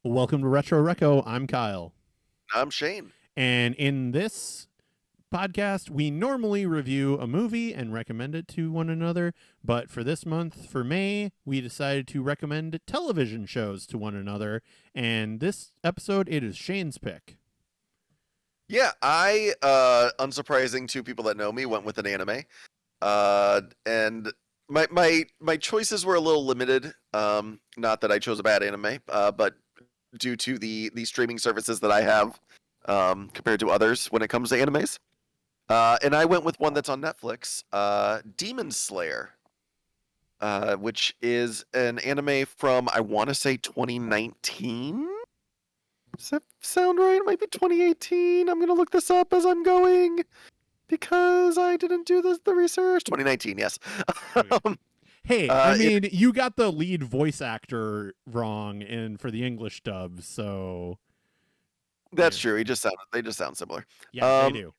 Welcome to Retro Reco. I'm Kyle. I'm Cheyne. And in this podcast, we normally review a movie and recommend it to one another. But for this month, for May, we decided to recommend television shows to one another. And this episode, it is Shane's pick. Yeah, I, unsurprising to people that know me, went with an anime. And my choices were a little limited. Not that I chose a bad anime, but due to the streaming services that I have, compared to others when it comes to animes. And I went with one that's on Netflix, Demon Slayer, which is an anime from, I want to say 2019? Does that sound right? It might be 2018. I'm going to look this up as I'm going because I didn't do the research. 2019, yes. Okay. Hey, I mean, you got the lead voice actor wrong for the English dub, so that's true. They just sound similar. Yeah, they do.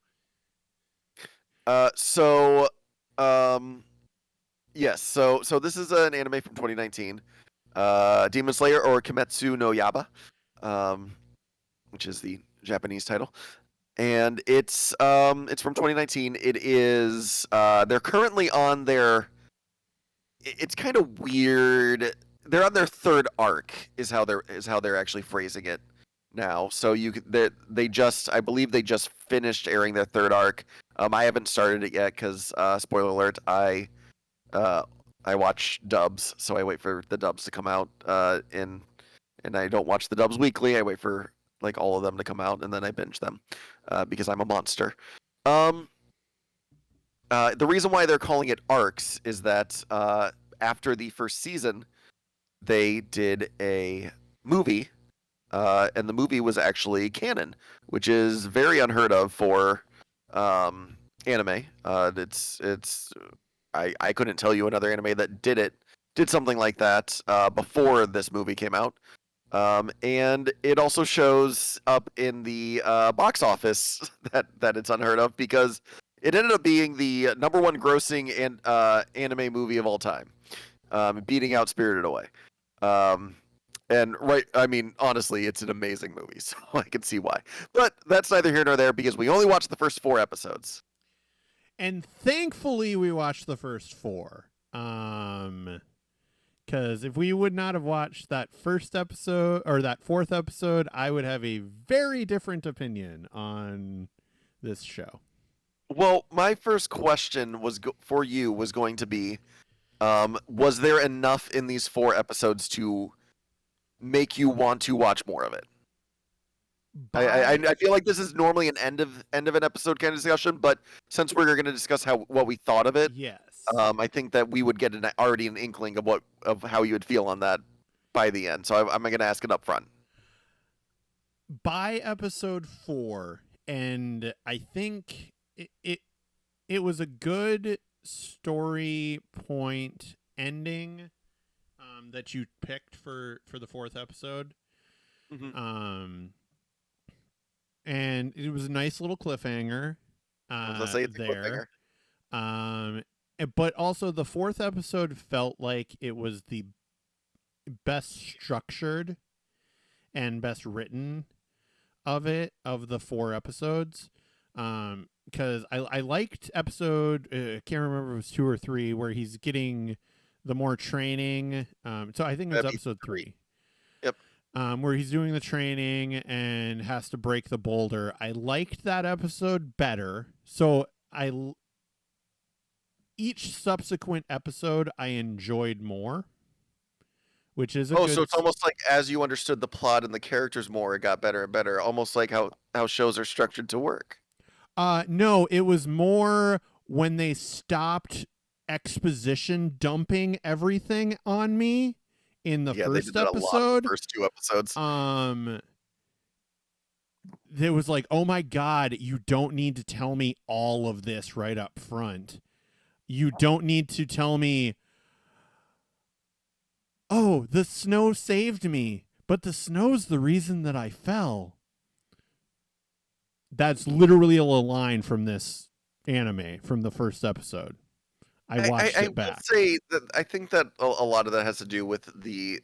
Yes. So this is an anime from 2019. Demon Slayer or Kimetsu no Yaiba, which is the Japanese title. And it's from 2019. It is they're currently on their, it's kind of weird. They're on their third arc is how they're actually phrasing it now. So I believe they just finished airing their third arc. I haven't started it yet because spoiler alert, I watch dubs, so I wait for the dubs to come out and I don't watch the dubs weekly. I wait for like all of them to come out and then I binge them because I'm a monster. The reason why they're calling it arcs is that after the first season, they did a movie, and the movie was actually canon, which is very unheard of for anime. I couldn't tell you another anime that did something like that before this movie came out. And it also shows up in the box office that it's unheard of because it ended up being the number one grossing anime movie of all time, beating out Spirited Away. And I mean, honestly, it's an amazing movie, so I can see why. But that's neither here nor there because we only watched the first 4 episodes. And thankfully, we watched the first 4. Because if we would not have watched that first episode or that 4th episode, I would have a very different opinion on this show. Well, my first question for you was going to be, was there enough in these 4 episodes to make you want to watch more of it? I feel like this is normally an end of an episode kind of discussion, but since we're going to discuss what we thought of it, yes, I think that we would get already an inkling of how you would feel on that by the end. So I'm going to ask it up front. By episode 4, and I think it was a good story point ending that you picked for the 4th episode. Mm-hmm. And it was a nice little cliffhanger. Cliffhanger. But also the 4th episode felt like it was the best structured and best written of the 4 episodes. Because I liked episode, I can't remember if it was 2 or 3, where he's getting the more training. So I think it was episode 3. Yep. Where he's doing the training and has to break the boulder. I liked that episode better. So each subsequent episode I enjoyed more, which is so it's almost like as you understood the plot and the characters more, it got better and better. Almost like how shows are structured to work. No, it was more when they stopped exposition dumping everything on me in the first episode. The first 2 episodes. It was like, oh my God, you don't need to tell me all of this right up front. You don't need to tell me, oh, the snow saved me, but the snow's the reason that I fell. That's literally a line from this anime from the first episode. I watched it back. I would say that I think that a lot of that has to do with the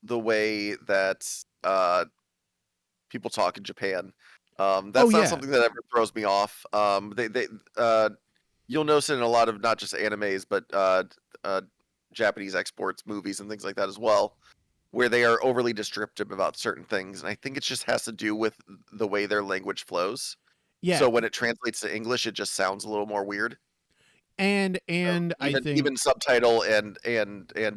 way that people talk in Japan. Oh That's not yeah. something that ever throws me off. Uh, you'll notice it in a lot of not just animes, but Japanese exports, movies, and things like that as well, where they are overly descriptive about certain things, and I think it just has to do with the way their language flows. Yeah. So when it translates to English, it just sounds a little more weird. And I think Even subtitle and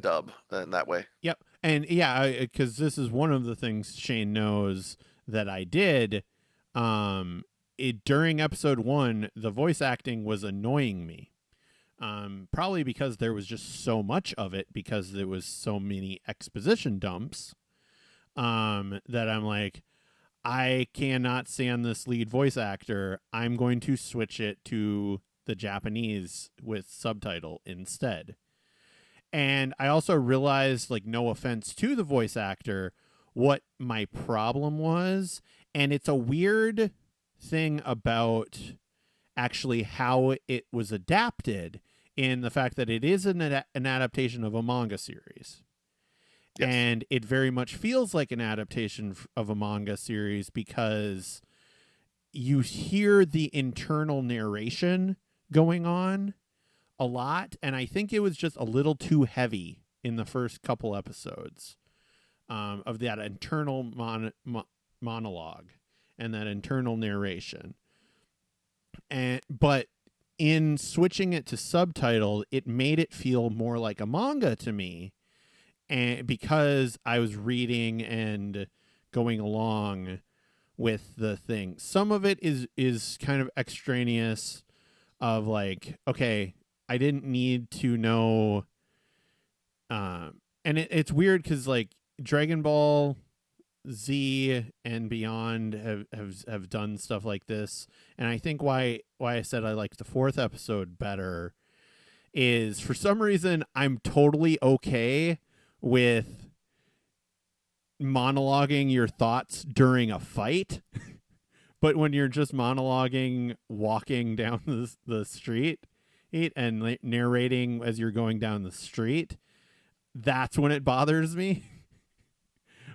dub in that way. yep. And yeah, because this is one of the things Shane knows that I did. During episode 1, the voice acting was annoying me. Probably because there was just so much of it, because there was so many exposition dumps. That I'm like, I cannot stand this lead voice actor. I'm going to switch it to the Japanese with subtitle instead. And I also realized, like, no offense to the voice actor, what my problem was. And it's a weird thing about actually how it was adapted, in the fact that it is an adaptation of a manga series. Yes. And it very much feels like an adaptation of a manga series, because you hear the internal narration going on a lot, and I think it was just a little too heavy in the first couple episodes, of that internal monologue and that internal narration. But in switching it to subtitle, it made it feel more like a manga to me, and because I was reading and going along with the thing. Some of it is kind of extraneous, of like, okay, I didn't need to know. And it's weird because, like, Dragon Ball Z and beyond have done stuff like this, and I think why I said I liked the 4th episode better is, for some reason, I'm totally okay with monologuing your thoughts during a fight. But when you're just monologuing walking down the street and narrating as you're going down the street, that's when it bothers me.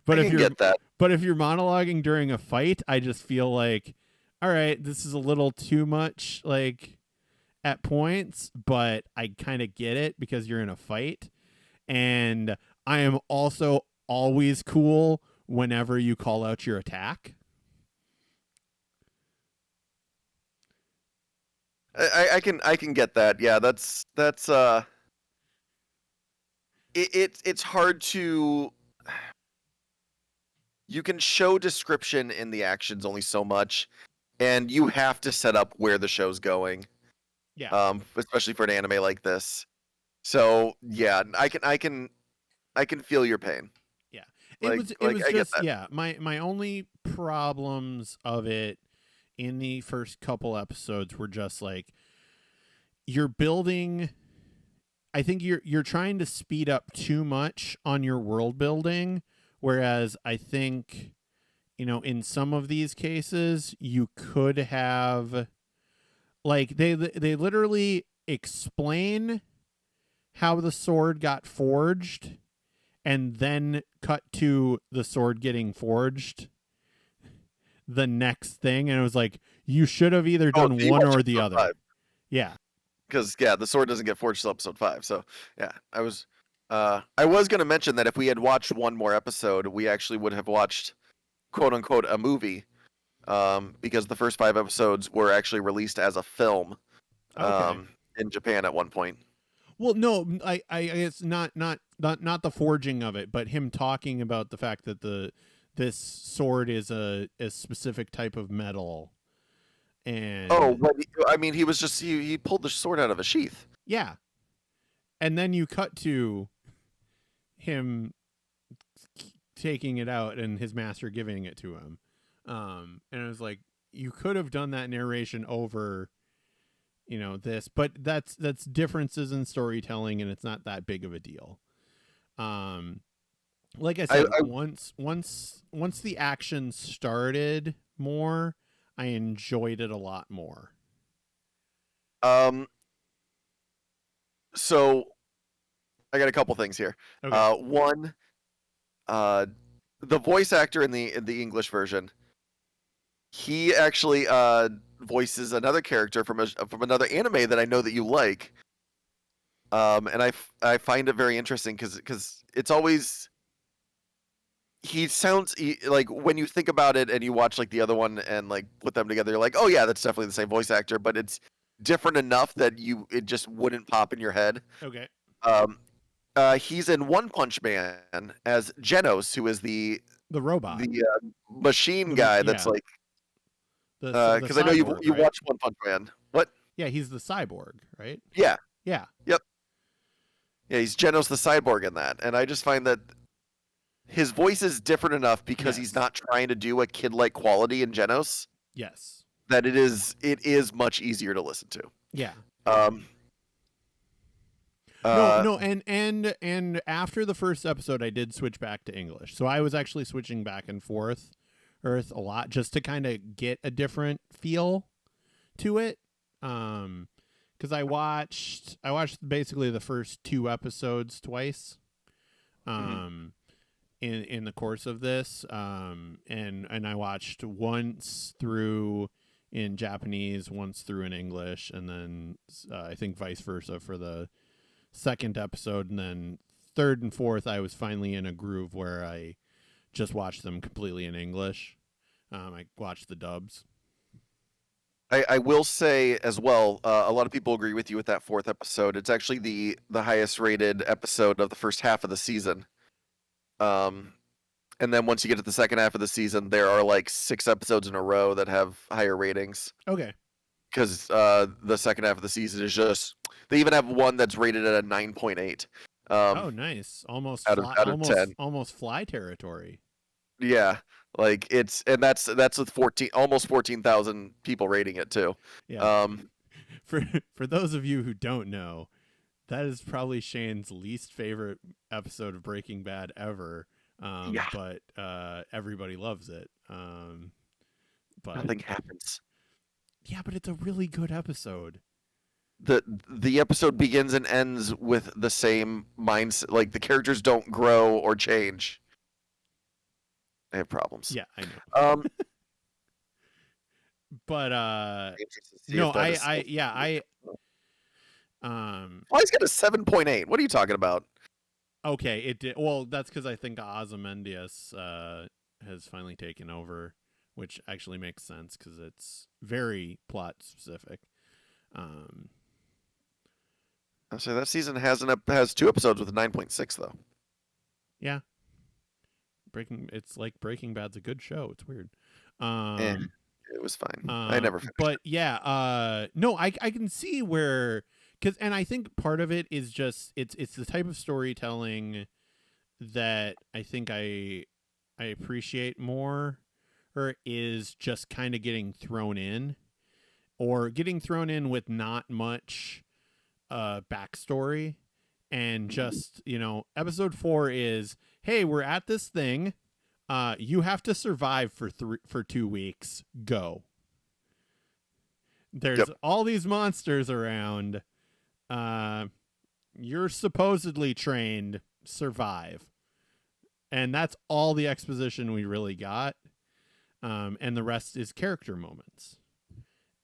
But I if can you're get that. but if you're monologuing during a fight, I just feel like, all right, this is a little too much, like, at points, but I kind of get it because you're in a fight. And I am also always cool whenever you call out your attack. I can get that. Yeah, that's it's hard to, you can show description in the actions only so much, and you have to set up where the show's going. Yeah. Especially for an anime like this. So yeah, I can feel your pain. Yeah. Like It was I get just, that. yeah, my only problems of it in the first couple episodes were just like, you're building, I think you're trying to speed up too much on your world building, whereas I think, in some of these cases you could have, like, they literally explain how the sword got forged and then cut to the sword getting forged the next thing, and it was like, you should have either Oh, done so you one watch or the episode other. 5. Yeah. Because yeah, the sword doesn't get forged till episode 5. So yeah, I was gonna mention that if we had watched one more episode, we actually would have watched, quote unquote, a movie. Because the first 5 episodes were actually released as a film, Okay. in Japan at one point. Well, no, I it's not the forging of it, but him talking about the fact that this sword is a specific type of metal, Oh, and I mean, he was just he pulled the sword out of a sheath. yeah, and then you cut to him taking it out and his master giving it to him, and it was like, you could have done that narration over, this, but that's differences in storytelling, and it's not that big of a deal. Um, like I said, I once the action started more, I enjoyed it a lot more. um so I got a couple things here. Okay. One, uh the voice actor in the English version, he actually voices another character from another anime that I know that you like. And I find it very interesting because it's always like when you think about it and you watch like the other one and like put them together, you're like, oh yeah, that's definitely the same voice actor, but it's different enough that it just wouldn't pop in your head. Okay. Um, he's in One Punch Man as Genos, who is The robot. the machine guy. That's Yeah. like The because I know cyborg, you right? watched One Punch Man. What? Yeah, he's the cyborg, right? Yeah. Yeah. Yep. Yeah, he's Genos the cyborg in that, and I just find that his voice is different enough because he's Yes. not trying to do a kid-like quality in Genos Yes. that it is much easier to listen to. Yeah. Um, No, and after the first episode, I did switch back to English. So I was actually switching back and forth, Earth a lot, just to kind of get a different feel to it. Because I watched basically the first 2 episodes twice. In the course of this, and I watched once through in Japanese, once through in English, and then I think vice versa for the second episode, and then third and fourth I was finally in a groove where I just watched them completely in English. I watched the dubs. I will say as well, a lot of people agree with you with that 4th episode. It's actually the highest rated episode of the first half of the season. And then once you get to the second half of the season, there are like 6 episodes in a row that have higher ratings. Okay. Because the second half of the season is just, they even have one that's rated at a 9.8. Oh, nice. Almost out of 10. Almost fly territory. Yeah, like that's with almost 14,000 people rating it too. Yeah. For those of you who don't know, that is probably Shane's least favorite episode of Breaking Bad ever. Yeah. But everybody loves it. But nothing happens. Yeah, but it's a really good episode. The episode begins and ends with the same mindset. Like the characters don't grow or change. They have problems. Yeah, I know. But no, well, he's got a 7.8. What are you talking about? Okay, it did. Well, that's because I think Ozymandias has finally taken over, which actually makes sense because it's very plot specific. So that season has 2 episodes with a 9.6 though. Yeah, it's like Breaking Bad's a good show. It's weird. It was fine. I never finished but yeah, no, I can see where, and I think part of it is just it's the type of storytelling that I think I appreciate more, or is just kind of getting thrown in with not much backstory, and just, episode 4 is, hey, we're at this thing, you have to survive for 2 weeks, go. There's all these monsters around, you're supposedly trained, survive. And that's all the exposition we really got, and the rest is character moments.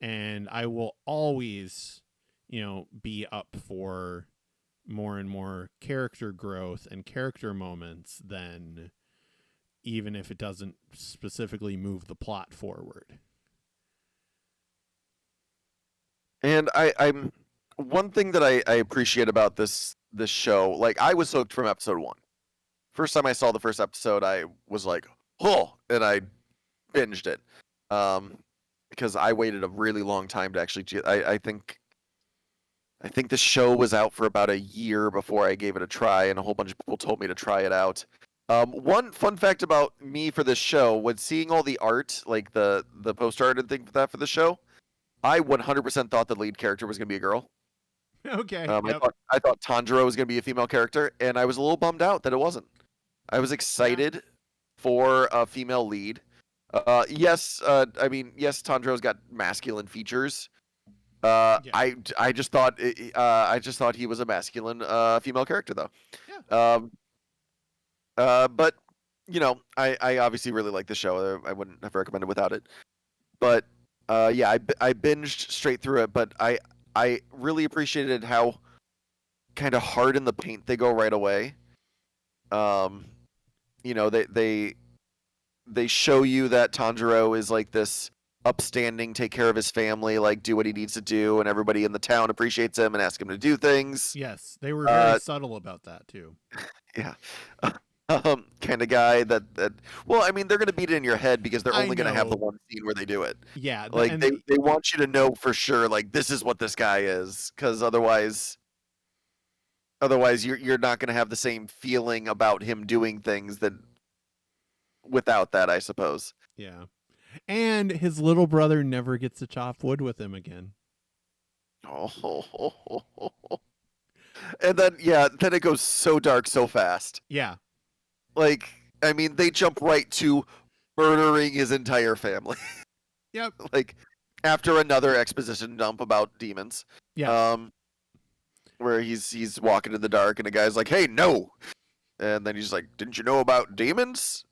And I will always be up for more and more character growth and character moments than, even if it doesn't specifically move the plot forward. And I'm one thing that I appreciate about this show, like I was hooked from episode 1. First time I saw the first episode, I was like, oh, and I binged it. Because I waited a really long time to actually I think the show was out for about a year before I gave it a try, and a whole bunch of people told me to try it out. One fun fact about me for this show was seeing all the art, like the poster art and things for the show. I 100% thought the lead character was going to be a girl. Okay. Yep. I thought Tanjiro was going to be a female character, and I was a little bummed out that it wasn't. I was excited for a female lead. Yes, Tanjiro's got masculine features. I just thought he was a masculine female character though. Yeah. But I obviously really like the show. I wouldn't have recommended without it. But yeah, I binged straight through it, but I really appreciated how kind of hard in the paint they go right away. Um, they show you that Tanjiro is like this upstanding, take care of his family, like do what he needs to do, and everybody in the town appreciates him and asks him to do things. Yes, they were very subtle about that too. Yeah. Kind of guy that well, I mean, they're gonna beat it in your head because they're only gonna have the one scene where they do it. Yeah, Like they want you to know for sure, like this is what this guy is, because otherwise you're not gonna have the same feeling about him doing things that without that, I suppose. Yeah. And his little brother never gets to chop wood with him again. Oh. And then then it goes so dark so fast. Yeah. Like, I mean, they jump right to murdering his entire family. Yep. Like after another exposition dump about demons. Yeah. Where he's walking in the dark and the guy's like, "Hey, no." And then he's like, "Didn't you know about demons?"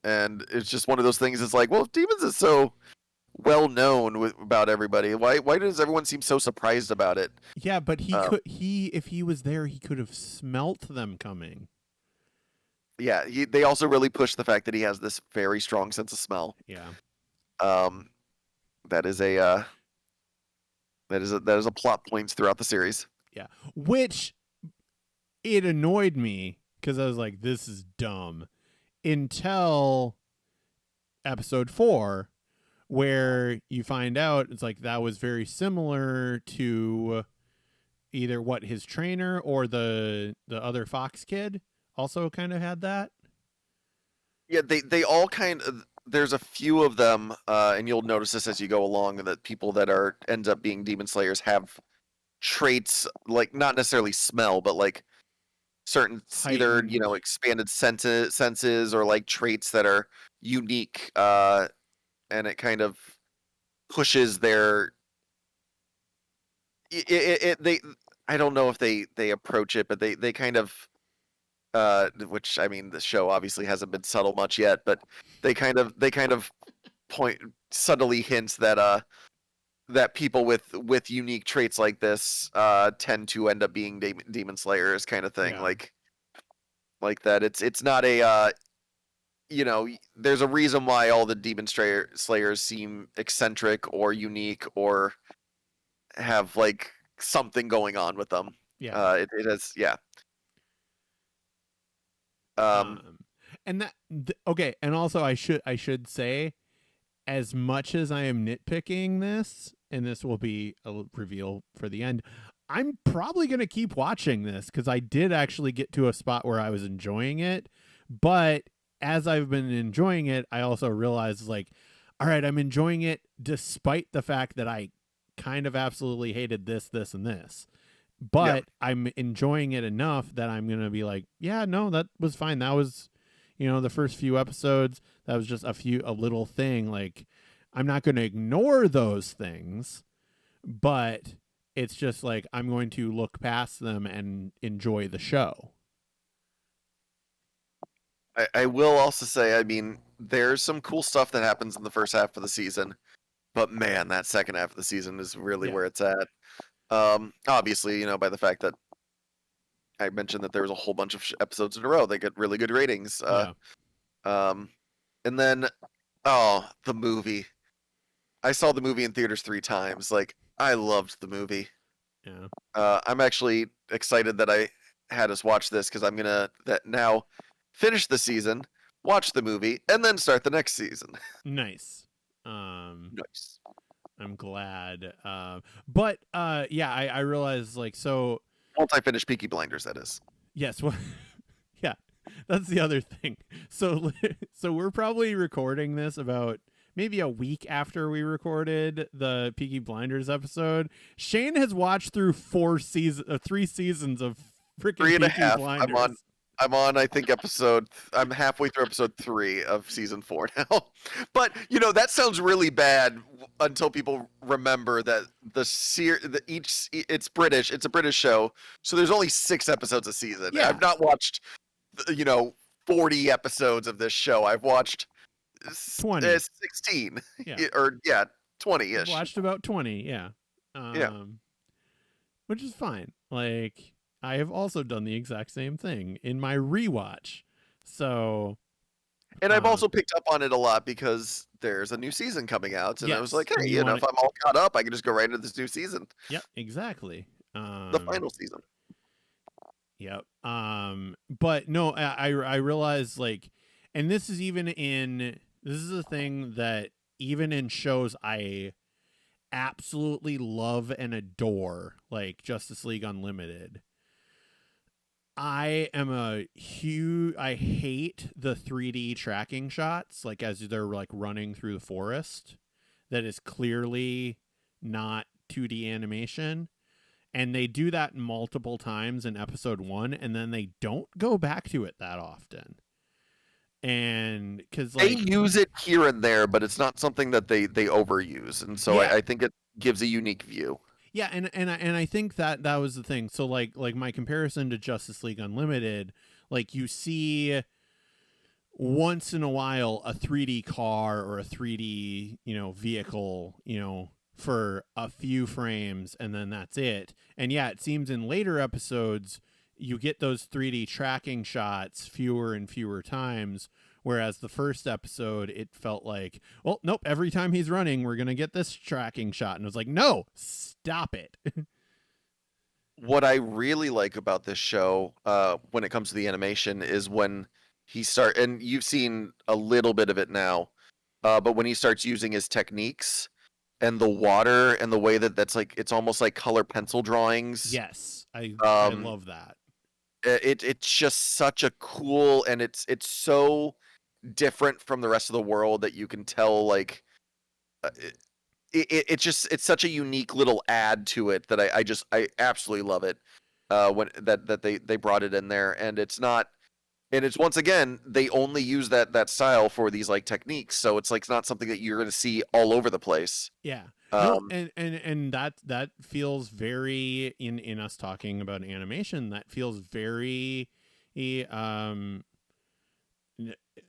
And it's just one of those things. It's like, well, if demons is so well known about everybody, why does everyone seem so surprised about it? Yeah, but if he was there, he could have smelt them coming. Yeah, they also really push the fact that he has this very strong sense of smell. Yeah. That is a plot points throughout the series. Yeah, which it annoyed me because I was like, this is dumb. Until episode 4, where you find out it's like that was very similar to either what his trainer or the other Fox kid also kind of had that. Yeah, they all kind of, there's a few of them, and you'll notice this as you go along, that people that ends up being demon slayers have traits, like not necessarily smell, but like certain either expanded senses or like traits that are unique, and it kind of pushes their they I don't know if they approach it, but they kind of which I mean the show obviously hasn't been subtle much yet, but they kind of point subtly hints that that people with unique traits like this tend to end up being demon slayers kind of thing. Yeah. Like that it's not a there's a reason why all the demon slayers seem eccentric or unique or have like something going on with them. Yeah. It has, yeah. And that okay, and also I should say, as much as I am nitpicking this, and this will be a reveal for the end, I'm probably going to keep watching this because I did actually get to a spot where I was enjoying it. But as I've been enjoying it, I also realized, like, all right, I'm enjoying it despite the fact that I kind of absolutely hated this, this, and this. But I'm enjoying it enough that I'm going to be like, yeah, no, that was fine. That was, the first few episodes, that was just a little thing. Like, I'm not going to ignore those things, but it's just like I'm going to look past them and enjoy the show. I will also say, I mean, there's some cool stuff that happens in the first half of the season, but man, that second half of the season is really where it's at. Obviously, by the fact that I mentioned that there was a whole bunch of episodes in a row that get really good ratings. And then, the movie. I saw the movie in theaters 3 times. Like, I loved the movie. Yeah. I'm actually excited that I had us watch this because I'm gonna now finish the season, watch the movie, and then start the next season. Nice. Nice. I'm glad. But I realized, like, so once I finish Peaky Blinders, that is. Yes. Well, yeah, that's the other thing. So we're probably recording this about maybe a week after we recorded the Peaky Blinders episode. Cheyne has watched through 3 seasons of freaking Peaky Blinders. I'm on, I think, I'm halfway through episode 3 of season 4 now. But, that sounds really bad until people remember that it's British. It's a British show. So there's only 6 episodes a season. Yeah. I've not watched, 40 episodes of this show. I've watched 20. 16 Yeah. or 20-ish. Watched about 20, yeah. Yeah. Which is fine. Like, I have also done the exact same thing in my rewatch. So, And I've also picked up on it a lot because there's a new season coming out, and I was yes, like, hey, and if I'm all caught up, I can just go right into this new season, Yep, exactly. the final season. Yep. But no, I realize, like, and this is a thing that even in shows I absolutely love and adore, like Justice League Unlimited. I hate the 3D tracking shots, like as they're like running through the forest. That is clearly not 2D animation. And they do that multiple times in episode 1, and then they don't go back to it that often. And because they use it here and there, but it's not something that they overuse, and so I think it gives a unique view. Yeah, and I think that was the thing. So like my comparison to Justice League Unlimited, like you see once in a while a 3D car or a 3D vehicle for a few frames, and then that's it. And yeah, it seems in later episodes you get those 3D tracking shots fewer and fewer times, whereas the first episode it felt like, well, nope, every time he's running we're gonna get this tracking shot, and it was like, no, stop it. What I really like about this show, when it comes to the animation, is when and you've seen a little bit of it now, but when he starts using his techniques and the water and the way that's like, it's almost like color pencil drawings. Yes, I love that. It's just such a cool, and it's so different from the rest of the world that you can tell, like, it's such a unique little add to it that I absolutely love it, when that they brought it in there. And it's not, and it's, once again, they only use that style for these like techniques, so it's like, it's not something that you're going to see all over the place. Yeah. No, and that feels very, in us talking about animation, that feels very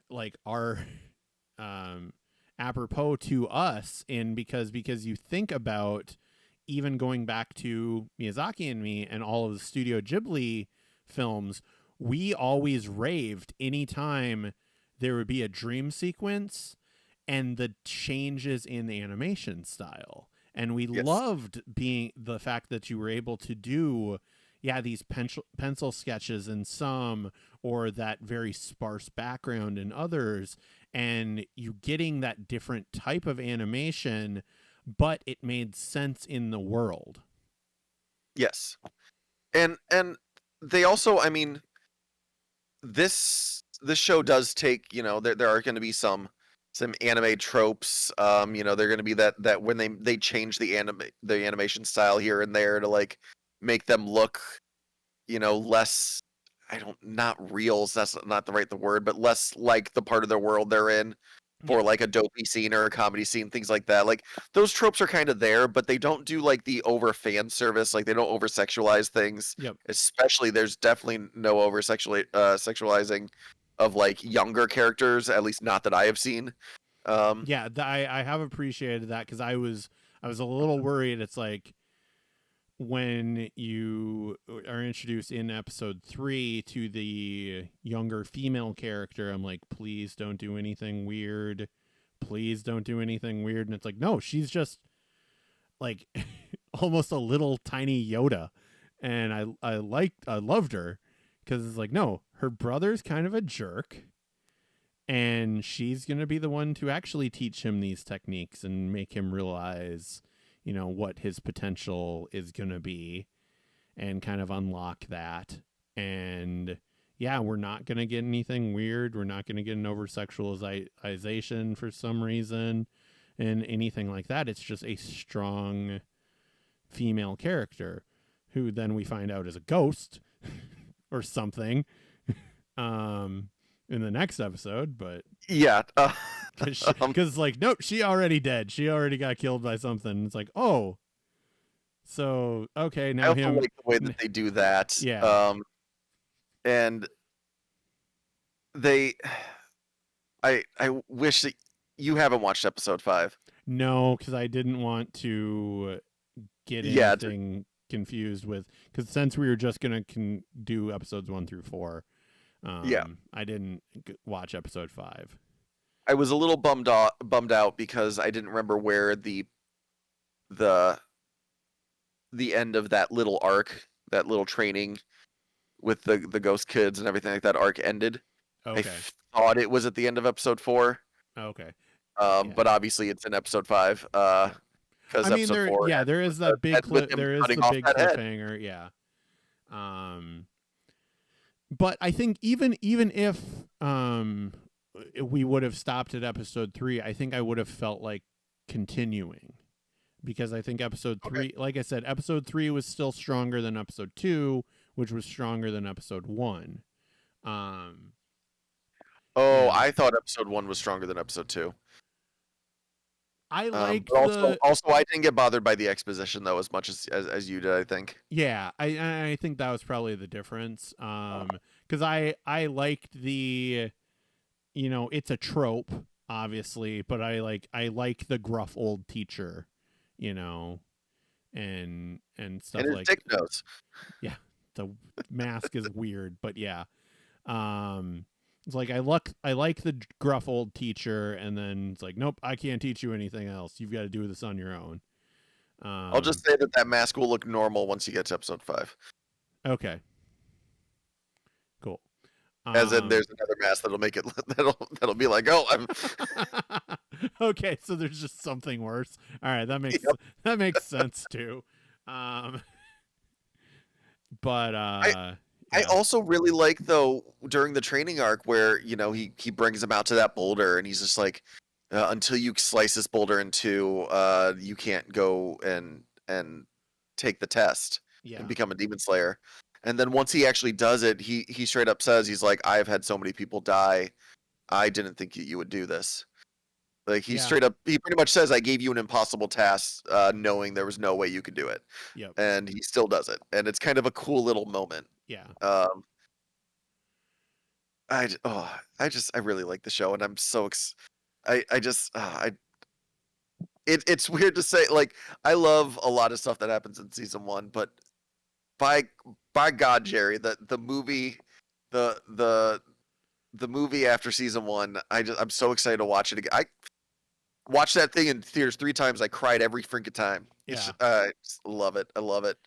like our apropos to us, in because you think about even going back to Miyazaki and me and all of the Studio Ghibli films, we always raved anytime there would be a dream sequence and the changes in the animation style. And we loved the fact that you were able to do, these pencil sketches in some, or that very sparse background in others, and you getting that different type of animation, but it made sense in the world. Yes. And they also, I mean, this show does take, there are going to be some anime tropes. They're going to be that when they change the animation style here and there to like make them look, less, not real, so that's not the word, but less like the part of the world they're in, for like a dopey scene or a comedy scene, things like that. Like, those tropes are kind of there, but they don't do like the over fan service. Like, they don't over sexualize things. Yep. Especially, there's definitely no over sexualizing of like younger characters, at least not that I have seen. I have appreciated that, because I was a little worried. It's like, when you are introduced in episode 3 to the younger female character, I'm like, please don't do anything weird. Please don't do anything weird. And it's like, no, she's just like almost a little tiny Yoda. And I loved her, because it's like, no, her brother's kind of a jerk, and she's going to be the one to actually teach him these techniques and make him realize, what his potential is going to be, and kind of unlock that. And we're not going to get anything weird. We're not going to get an over sexualization for some reason and anything like that. It's just a strong female character who then we find out is a ghost or something in the next episode. But because like, nope, she already dead. She already got killed by something. It's like, oh, so okay, now I also like the way that they do that. Yeah. And they, I wish that you haven't watched episode 5. No, because I didn't want to get Yeah, anything confused with, because since we were just gonna do episodes 1 through 4, yeah. I didn't watch episode 5. I was a little bummed out because I didn't remember where the end of that little arc, that little training with the ghost kids and everything like that arc ended. Okay. Thought it was at the end of episode 4, Okay. but Yeah. obviously it's in episode 5. Yeah. Because I mean, episode 4 there is that big ends with him there is cutting the off big that head. cliffhanger. Yeah. But I think even if we would have stopped at episode 3, I think I would have felt like continuing, because I think episode 3, Okay. like I said, episode 3 was still stronger than episode 2, which was stronger than episode 1. Oh, And I thought episode 1 was stronger than episode 2. I liked But the also I didn't get bothered by the exposition though as much as you did, I think. yeah, I think that was probably the difference. Cuz I liked the, it's a trope obviously, but I like the gruff old teacher, you know, and stuff And his like dick nose. yeah, the mask is weird, but yeah. It's like I like the gruff old teacher, and then it's like, nope, I can't teach you anything else. You've got to do this on your own. I'll just say that mask will look normal once you get to episode 5. Okay. Cool. As in, there's another mask that'll make it that'll be like, oh, I'm. Okay, so there's just something worse. All right, that makes Yep. that makes sense too. But I yeah. also really like though during the training arc where he brings him out to that boulder and he's just like, until you slice this boulder in two, you can't go and take the test Yeah. and become a demon slayer. And then once he actually does it, he straight up says, he's like, I've had so many people die. I didn't think you would do this. Like he pretty much says, I gave you an impossible task, knowing there was no way you could do it. Yep. And he still does it. And it's kind of a cool little moment. Yeah. I really like the show, and I'm so it's weird to say, like, I love a lot of stuff that happens in season 1, but by God, Jerry, the movie, the movie after season 1, I'm so excited to watch it again. I watched that thing in theaters 3 times. I cried every freaking time. Yeah. I just love it. I love it.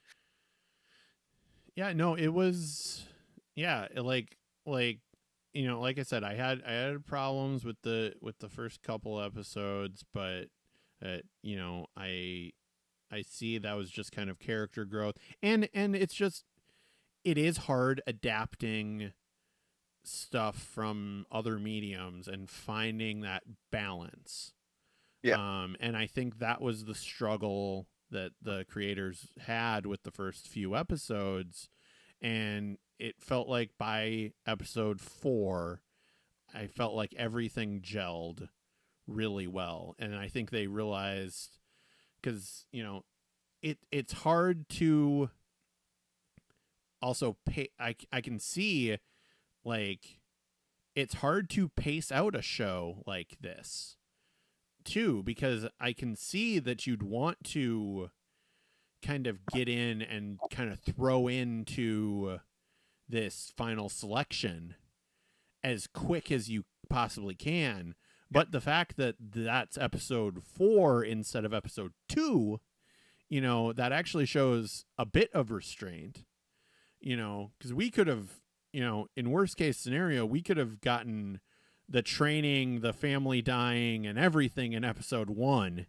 Yeah, no, it was like like I said, I had problems with the first couple episodes, but I see that was just kind of character growth, and it's just, it is hard adapting stuff from other mediums and finding that balance. Yeah. And I think that was the struggle that the creators had with the first few episodes, and it felt like by episode 4, I felt like everything gelled really well, and I think they realized, because it's hard to also pay. I can see, like, it's hard to pace out a show like this too, because I can see that you'd want to kind of get in and kind of throw into this final selection as quick as you possibly can. But the fact that that's episode 4 instead of episode 2, that actually shows a bit of restraint, because we could have, in worst case scenario, we could have gotten the training, the family dying, and everything in episode 1,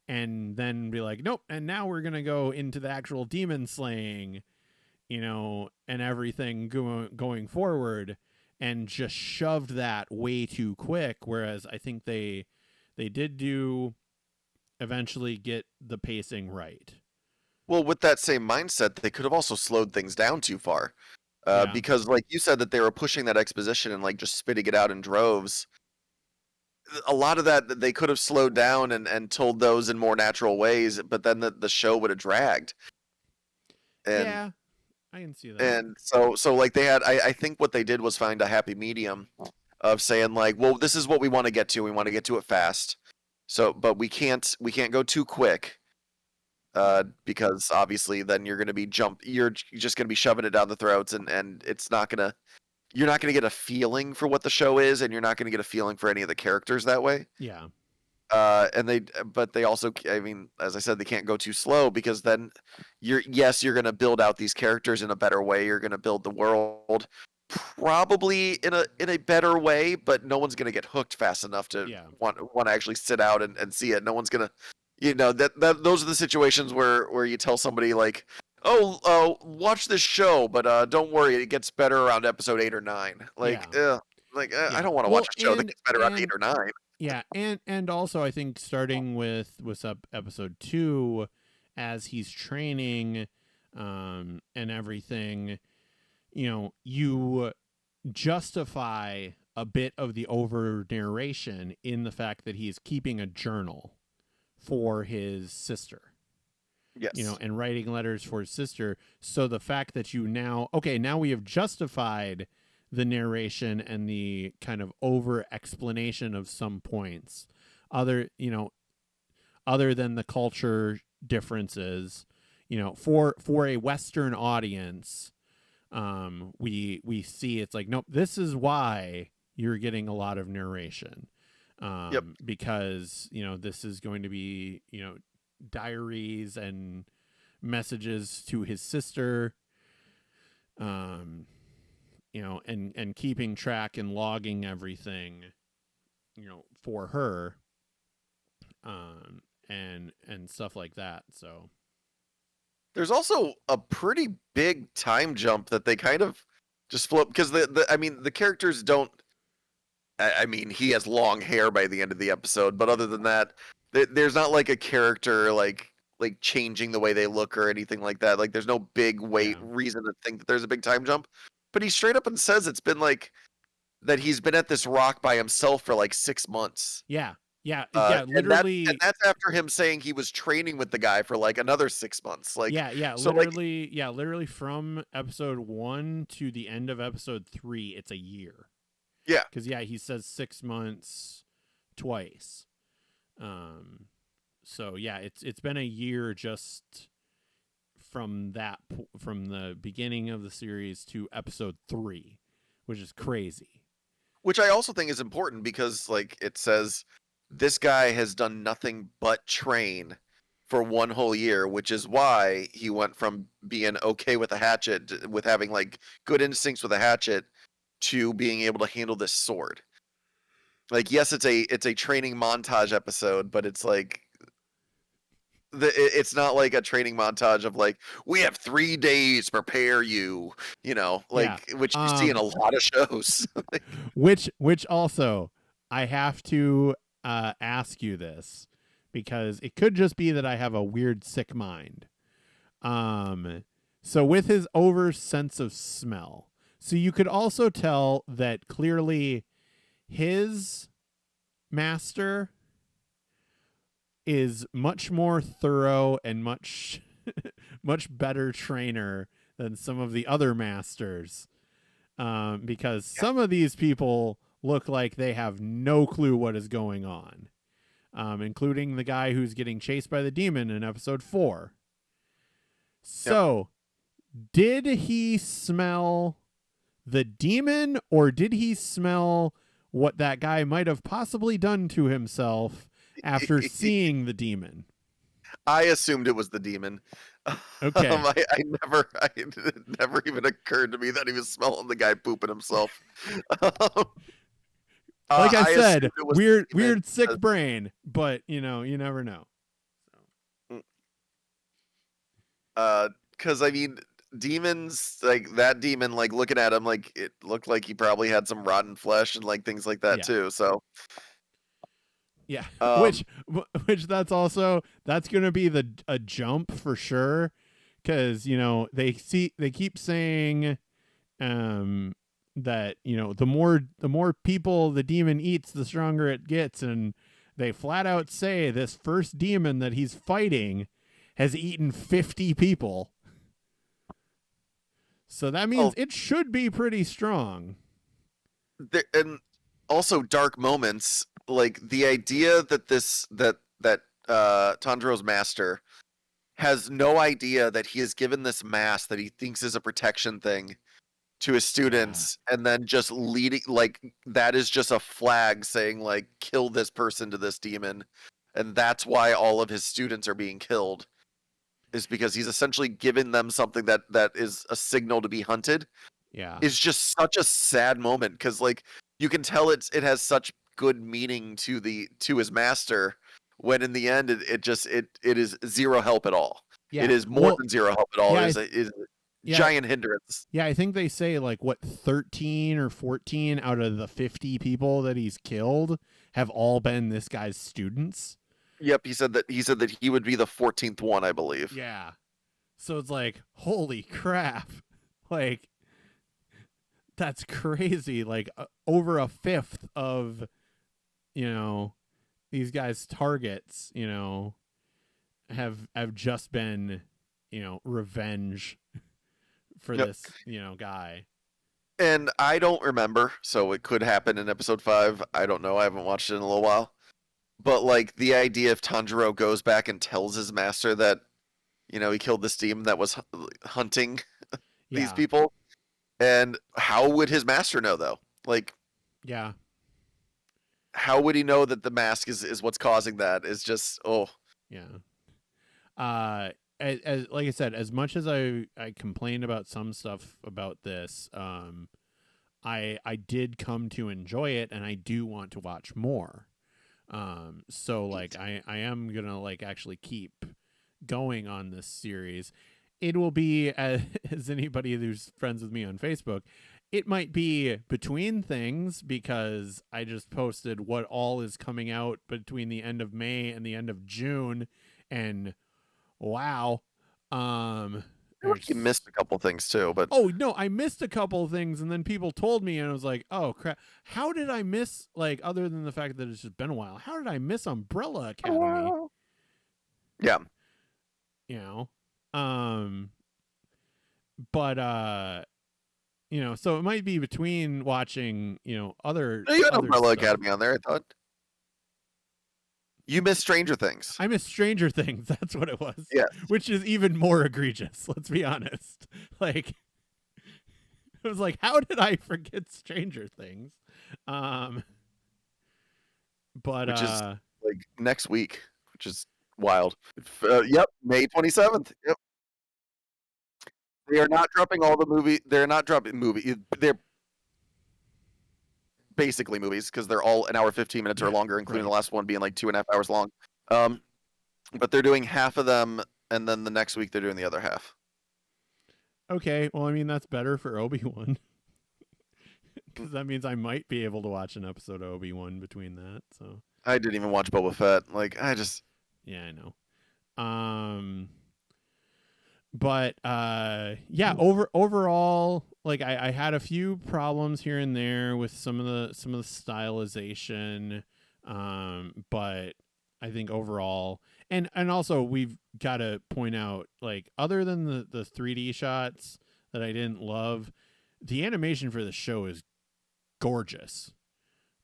and then be like, nope, and now we're gonna go into the actual demon slaying, and everything going forward, and just shoved that way too quick. Whereas I think they did do eventually get the pacing right. Well, with that same mindset, they could have also slowed things down too far. Yeah. Because, like you said, that they were pushing that exposition and like just spitting it out in droves. A lot of that they could have slowed down and told those in more natural ways, but then the show would have dragged. And Yeah. I can see that. And so like they had, I think what they did was find a happy medium of saying like, well, this is what we want to get to. We want to get to it fast. So, but we can't go too quick. Because obviously then you're going to be you're just going to be shoving it down the throats, and it's not going to, you're not going to get a feeling for what the show is, and you're not going to get a feeling for any of the characters that way. Yeah. But they also, I mean, as I said, they can't go too slow, because then you're going to build out these characters in a better way. You're going to build the world probably in a better way, but no one's going to get hooked fast enough to want to actually sit out and see it. No one's going to, that those are the situations where you tell somebody like, oh, watch this show, but don't worry, it gets better around episode 8 or 9. Like, I don't want to watch a show that gets better around 8 or 9. Yeah, and also I think starting with episode 2, as he's training, and everything, you justify a bit of the over narration in the fact that he's keeping a journal for his sister. Yes. And writing letters for his sister. So the fact that now we have justified the narration and the kind of over explanation of some points, other than the culture differences, for a Western audience, we see it's like, nope, this is why you're getting a lot of narration, because this is going to be diaries and messages to his sister, and keeping track and logging everything, for her, and stuff like that. So there's also a pretty big time jump that they kind of just flip, because the characters don't, I mean, he has long hair by the end of the episode, but other than that, there's not like a character like changing the way they look or anything like that. Like, there's no big reason to think that there's a big time jump. But he straight up and says it's been like that he's been at this rock by himself for like 6 months. Yeah, literally. And that's after him saying he was training with the guy for like another 6 months. Like, so literally, literally from episode 1 to the end of episode 3, it's a year. Yeah, because he says 6 months twice. So it's been a year just from the beginning of the series to episode 3, which is crazy. Which I also think is important, because like it says this guy has done nothing but train for 1 whole year, which is why he went from being okay with a hatchet, with having like good instincts with a hatchet, to being able to handle this sword. Like, yes, it's a training montage episode, but it's like it's not like a training montage of like, we have 3 days to prepare you, which you see in a lot of shows. which also I have to ask you this, because it could just be that I have a weird sick mind. So with his over sense of smell, so you could also tell that clearly his master is much more thorough and much better trainer than some of the other masters, because some of these people look like they have no clue what is going on, including the guy who's getting chased by the demon in episode 4. So did he smell the demon, or did he smell what that guy might have possibly done to himself after seeing the demon? I assumed it was the demon. Okay. It never even occurred to me that he was smelling the guy pooping himself. Like I said, weird sick brain, but you never know. Because I mean, demons, like that demon, like looking at him, like it looked like he probably had some rotten flesh and like things like that too. So yeah, which that's gonna be a jump for sure, because they keep saying that the more people the demon eats, the stronger it gets, and they flat out say this first demon that he's fighting has eaten 50 people. So that means Oh, it should be pretty strong. and also dark moments, like the idea that Tanjiro's master has no idea that he has given this mask that he thinks is a protection thing to his students, and then just leading, like, that is just a flag saying, like, kill this person to this demon, and that's why all of his students are being killed, is because he's essentially given them something that is a signal to be hunted. Yeah. Is just such a sad moment, because, like, you can tell it has such good meaning to his master, when in the end it is zero help at all. Yeah. It is more Well, than zero help at all. yeah, It is a yeah. giant hindrance. Yeah, I think they say like what 13 or 14 out of the 50 people that he's killed have all been this guy's students. Yep, he said that he would be the 14th one, I believe. Yeah. So it's like, holy crap. Like, that's crazy. Like, over a fifth of, these guys' targets, have just been, revenge for this, guy. And I don't remember, so it could happen in episode 5. I don't know. I haven't watched it in a little while. But, like, the idea if Tanjiro goes back and tells his master that, he killed this demon that was hunting these people, and how would his master know, though? Like, yeah, how would he know that the mask is what's causing that? Is just, yeah. As like I said, as much as I complained about some stuff about this, I did come to enjoy it, and I do want to watch more. So like I am gonna like actually keep going on this series. It will be, as anybody who's friends with me on Facebook, it might be between things, because I just posted what all is coming out between the end of May and the end of June, and wow. you missed a couple things too, but oh no, I missed a couple things, and then people told me, and I was like, oh crap, how did I miss, like, other than the fact that it's just been a while, how did I miss Umbrella Academy? Yeah. But so it might be between watching, other You had other Umbrella stuff. Academy on there, I thought. You missed Stranger Things. I missed Stranger Things. That's what it was. Yeah. Which is even more egregious. Let's be honest. Like, it was like, how did I forget Stranger Things? But which is like next week, which is wild. Yep, May 27th. Yep. They are not dropping all the movie. They're not dropping movie. They're basically movies, because they're all an hour 15 minutes or longer, including the last one being like 2.5 hours long. But they're doing half of them, and then the next week they're doing the other half. Okay, well, I mean, that's better for Obi-Wan. Because that means I might be able to watch an episode of Obi-Wan between that. So I didn't even watch Boba Fett. Like, I just... Yeah, I know. But yeah, overall, like I had a few problems here and there with some of the stylization, but I think overall, and also we've got to point out, like, other than the 3D shots that I didn't love, the animation for the show is gorgeous.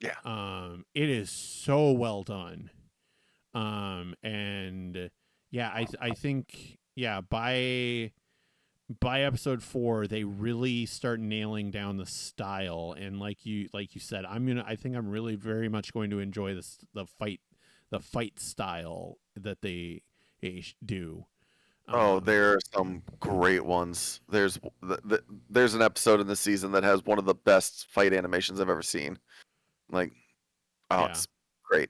Yeah. It is so well done. And yeah, I think, yeah, by episode 4 they really start nailing down the style, and like you said, I think I'm really very much going to enjoy the fight style that they do. There are some great ones. There's an episode in the season that has one of the best fight animations I've ever seen. Like, yeah. It's great.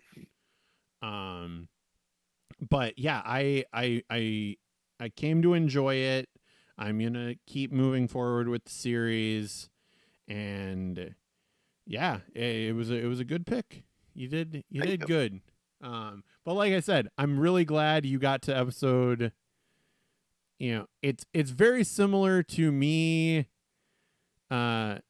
But yeah, I came to enjoy it. I'm gonna keep moving forward with the series, and yeah, it was a good pick. You did good. But like I said, I'm really glad you got to episode. It's very similar to me, to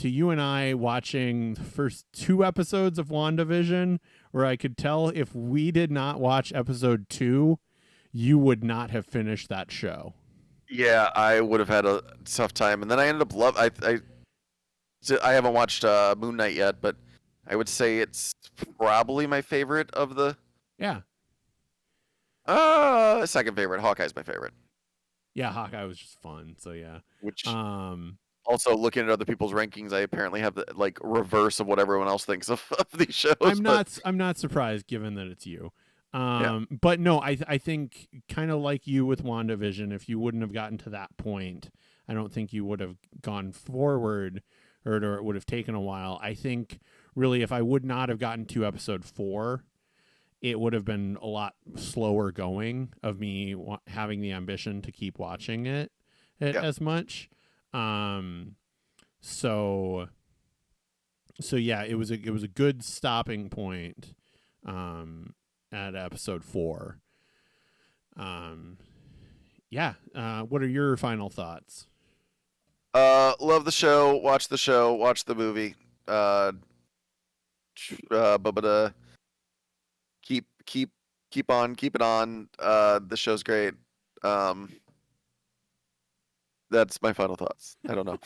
you and I watching the first 2 episodes of WandaVision, where I could tell if we did not watch episode 2, you would not have finished that show. Yeah, I would have had a tough time, and then I ended up I haven't watched Moon Knight yet, but I would say it's probably my favorite of the Yeah. second favorite. Hawkeye's my favorite. Yeah, Hawkeye was just fun. So yeah. Which Um also looking at other people's rankings, I apparently have the like reverse of what everyone else thinks of these shows. But I'm not surprised given that it's you. yeah, But no, I think kind of like you with WandaVision, if you wouldn't have gotten to that point, I don't think you would have gone forward, or it would have taken a while. I think really if I would not have gotten to episode 4, it would have been a lot slower going of me having the ambition to keep watching it yeah. as much. Um, so yeah, it was a good stopping point at episode 4. Yeah. What are your final thoughts? Love the show. Watch the show. Watch the movie. But keep keep it on. The show's great. Um, that's my final thoughts. I don't know.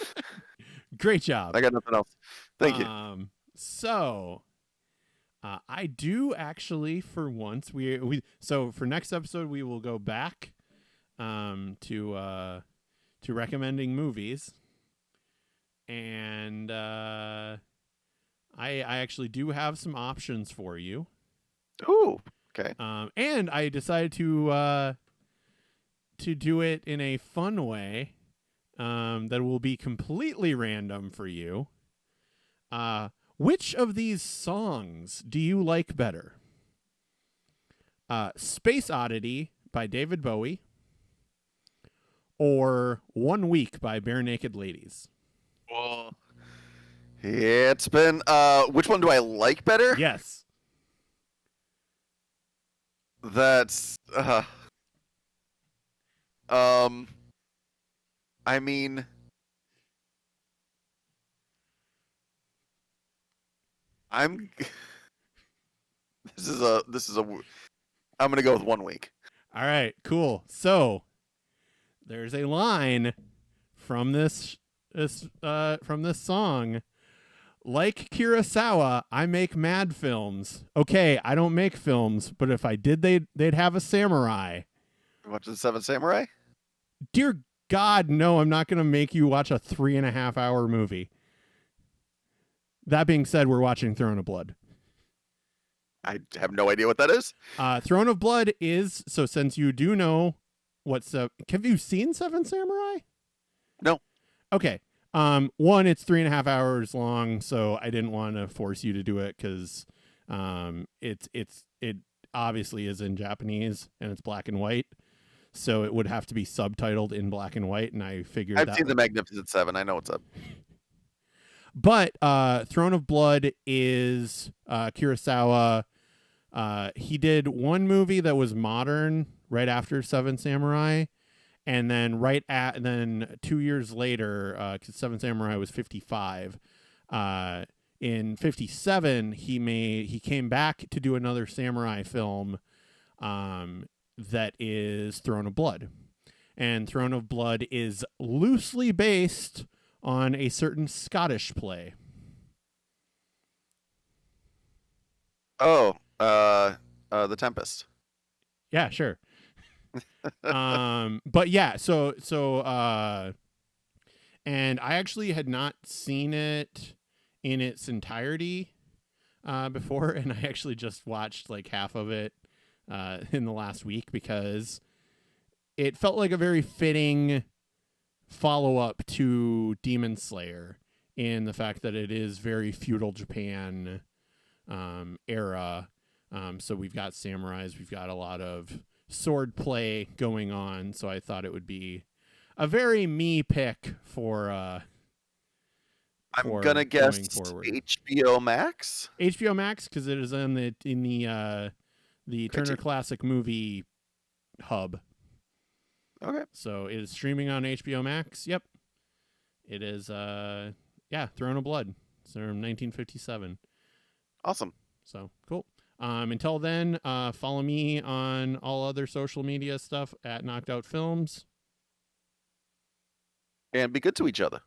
Great job. I got nothing else. Thank you. So I do actually, for once, so for next episode we will go back to recommending movies, and I actually do have some options for you. Ooh, okay. And I decided to do it in a fun way that will be completely random for you. Which of these songs do you like better? Space Oddity by David Bowie, or 1 Week by Bare Naked Ladies? Well, it's been which one do I like better? Yes. That's I mean, I'm this is a I'm gonna go with 1 week. All right, cool. So there's a line from this song. Like Kurosawa, I make mad films. Okay, I don't make films, but if I did, they'd have a samurai. Watch the Seven Samurai? Dear God, no, I'm not going to make you watch a 3.5-hour movie. That being said, we're watching Throne of Blood. I have no idea what that is. Throne of Blood is, so since you do know what's have you seen Seven Samurai? No. Okay. One, it's 3.5 hours long, so I didn't want to force you to do it because it obviously is in Japanese and it's black and white, so it would have to be subtitled in black and white. And I figured I've seen The Magnificent Seven. I know what's up. But Throne of Blood is Kurosawa. He did one movie that was modern right after Seven Samurai. And then then 2 years later, because Seven Samurai was 55, in 57 he came back to do another samurai film, that is Throne of Blood, and Throne of Blood is loosely based on a certain Scottish play. Oh, The Tempest. Yeah, sure. But yeah, so and I actually had not seen it in its entirety before, and I actually just watched like half of it in the last week because it felt like a very fitting follow-up to Demon Slayer in the fact that it is very feudal Japan era. So we've got samurais, we've got a lot of sword play going on, so I thought it would be a very me pick for I'm gonna guess HBO Max. HBO Max, because it is in the Turner Classic Movie hub. Okay. So it is streaming on HBO Max. Yep. It is Throne of Blood. It's from 1957. Awesome. So cool. Until then, follow me on all other social media stuff at Knocked Out Films. and be good to each other.